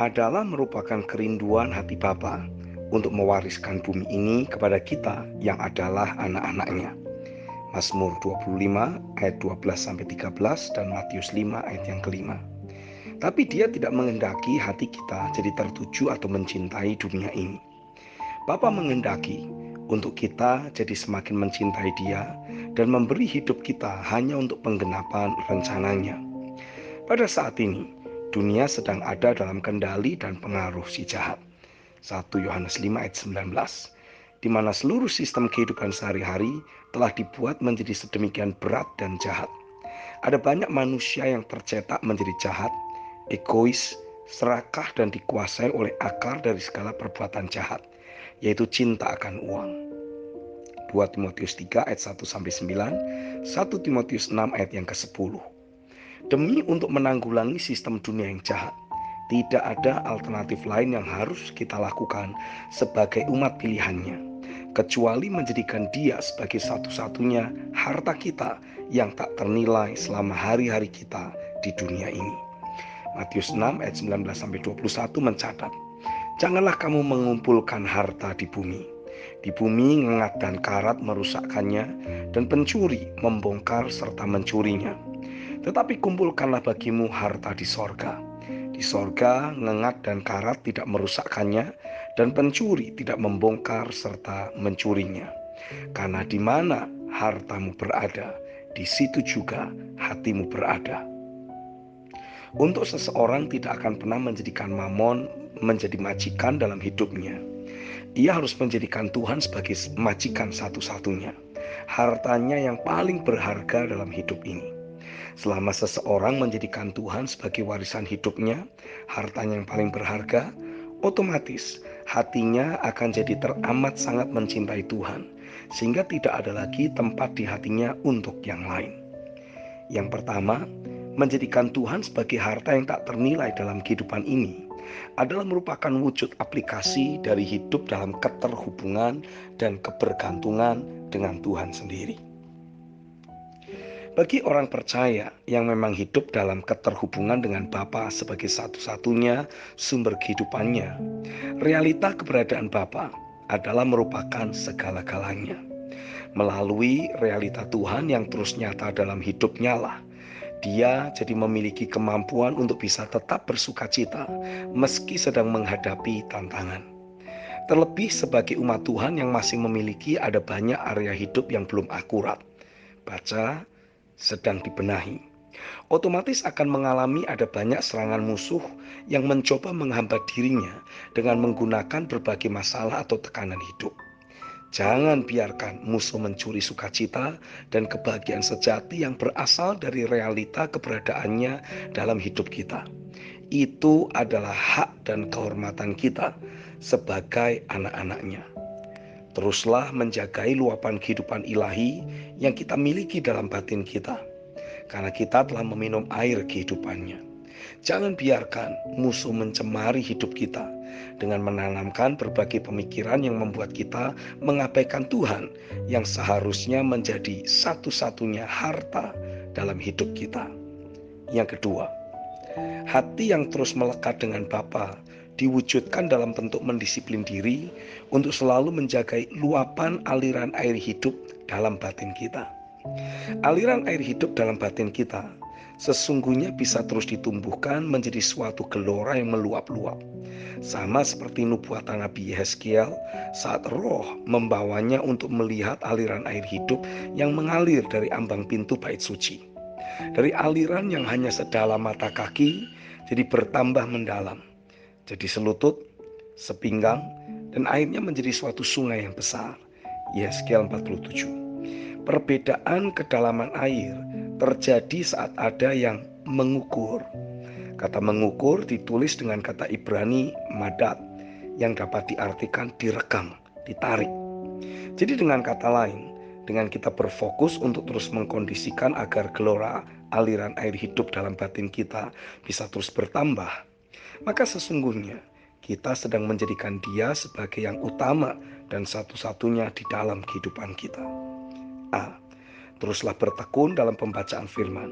adalah merupakan kerinduan hati Bapa untuk mewariskan bumi ini kepada kita yang adalah anak-anaknya. Mazmur 25 ayat 12-13 dan Matius 5 ayat yang kelima. Tapi Dia tidak menghendaki hati kita jadi tertuju atau mencintai dunia ini. Bapa menghendaki untuk kita jadi semakin mencintai Dia dan memberi hidup kita hanya untuk penggenapan rencananya. Pada saat ini, dunia sedang ada dalam kendali dan pengaruh si jahat. 1 Yohanes 5 ayat 19, di mana seluruh sistem kehidupan sehari-hari telah dibuat menjadi sedemikian berat dan jahat. Ada banyak manusia yang tercetak menjadi jahat, egois, serakah dan dikuasai oleh akar dari segala perbuatan jahat, yaitu cinta akan uang. 2 Timotius 3 ayat 1-9, 1 Timotius 6 ayat yang ke-10. Demi untuk menanggulangi sistem dunia yang jahat, tidak ada alternatif lain yang harus kita lakukan sebagai umat pilihannya, kecuali menjadikan Dia sebagai satu-satunya harta kita yang tak ternilai selama hari-hari kita di dunia ini. Matius 6 ayat 19-21 mencatat, janganlah kamu mengumpulkan harta di bumi. Di bumi ngengat dan karat merusakkannya, dan pencuri membongkar serta mencurinya. Tetapi kumpulkanlah bagimu harta di sorga. Di sorga ngengat dan karat tidak merusakkannya, dan pencuri tidak membongkar serta mencurinya. Karena di mana hartamu berada, di situ juga hatimu berada. Untuk seseorang tidak akan pernah menjadikan mamon menjadi majikan dalam hidupnya. Ia harus menjadikan Tuhan sebagai majikan satu-satunya, hartanya yang paling berharga dalam hidup ini. Selama seseorang menjadikan Tuhan sebagai warisan hidupnya, hartanya yang paling berharga, otomatis hatinya akan jadi teramat sangat mencintai Tuhan, sehingga tidak ada lagi tempat di hatinya untuk yang lain. Yang pertama, menjadikan Tuhan sebagai harta yang tak ternilai dalam kehidupan ini adalah merupakan wujud aplikasi dari hidup dalam keterhubungan dan kebergantungan dengan Tuhan sendiri. Bagi orang percaya yang memang hidup dalam keterhubungan dengan Bapa sebagai satu-satunya sumber kehidupannya, realita keberadaan Bapa adalah merupakan segala-galanya. Melalui realita Tuhan yang terus nyata dalam hidupnya lah, dia jadi memiliki kemampuan untuk bisa tetap bersukacita meski sedang menghadapi tantangan. Terlebih sebagai umat Tuhan yang masih memiliki ada banyak area hidup yang belum akurat. Baca, sedang dibenahi. Otomatis akan mengalami ada banyak serangan musuh yang mencoba menghambat dirinya dengan menggunakan berbagai masalah atau tekanan hidup. Jangan biarkan musuh mencuri sukacita dan kebahagiaan sejati yang berasal dari realita keberadaannya dalam hidup kita. Itu adalah hak dan kehormatan kita sebagai anak-anaknya. Teruslah menjagai luapan kehidupan ilahi yang kita miliki dalam batin kita, karena kita telah meminum air kehidupannya. Jangan biarkan musuh mencemari hidup kita dengan menanamkan berbagai pemikiran yang membuat kita mengabaikan Tuhan yang seharusnya menjadi satu-satunya harta dalam hidup kita. Yang kedua, hati yang terus melekat dengan Bapa diwujudkan dalam bentuk mendisiplin diri untuk selalu menjaga luapan aliran air hidup dalam batin kita. Aliran air hidup dalam batin kita sesungguhnya bisa terus ditumbuhkan menjadi suatu gelora yang meluap-luap. Sama seperti nubuatan Nabi Yehezkiel saat Roh membawanya untuk melihat aliran air hidup yang mengalir dari ambang pintu bait suci. Dari aliran yang hanya sedalam mata kaki jadi bertambah mendalam, jadi selutut, sepinggang, dan airnya menjadi suatu sungai yang besar. Yehezkiel 47. Perbedaan kedalaman air terjadi saat ada yang mengukur. Kata mengukur ditulis dengan kata Ibrani madad yang dapat diartikan direkam, ditarik. Jadi dengan kata lain, dengan kita berfokus untuk terus mengkondisikan agar gelora aliran air hidup dalam batin kita bisa terus bertambah, maka sesungguhnya kita sedang menjadikan Dia sebagai yang utama dan satu-satunya di dalam kehidupan kita. Teruslah bertekun dalam pembacaan firman.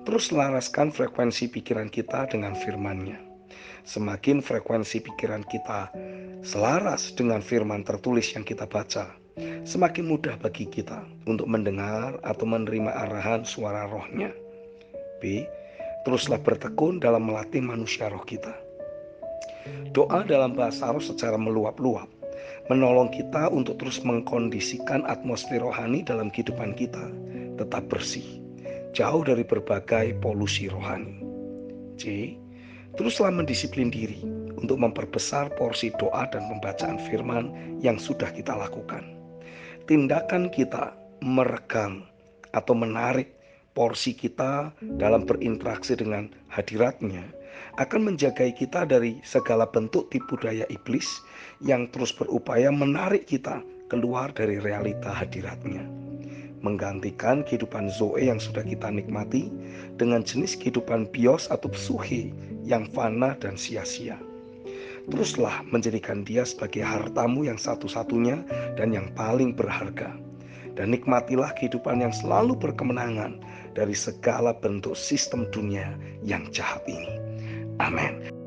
Terus selaraskan frekuensi pikiran kita dengan firman-Nya. Semakin frekuensi pikiran kita selaras dengan firman tertulis yang kita baca, semakin mudah bagi kita untuk mendengar atau menerima arahan suara rohnya. B. Teruslah bertekun dalam melatih manusia roh kita. Doa dalam bahasa roh secara meluap-luap menolong kita untuk terus mengkondisikan atmosfer rohani dalam kehidupan kita tetap bersih, jauh dari berbagai polusi rohani. C. Teruslah mendisiplin diri untuk memperbesar porsi doa dan pembacaan firman yang sudah kita lakukan. Tindakan kita meregang atau menarik porsi kita dalam berinteraksi dengan hadiratnya akan menjaga kita dari segala bentuk tipu daya iblis yang terus berupaya menarik kita keluar dari realita hadiratnya, menggantikan kehidupan Zoe yang sudah kita nikmati dengan jenis kehidupan bios atau psuche yang fana dan sia-sia. Teruslah menjadikan dia sebagai hartamu yang satu-satunya dan yang paling berharga. Dan nikmatilah kehidupan yang selalu berkemenangan dari segala bentuk sistem dunia yang jahat ini. Amin.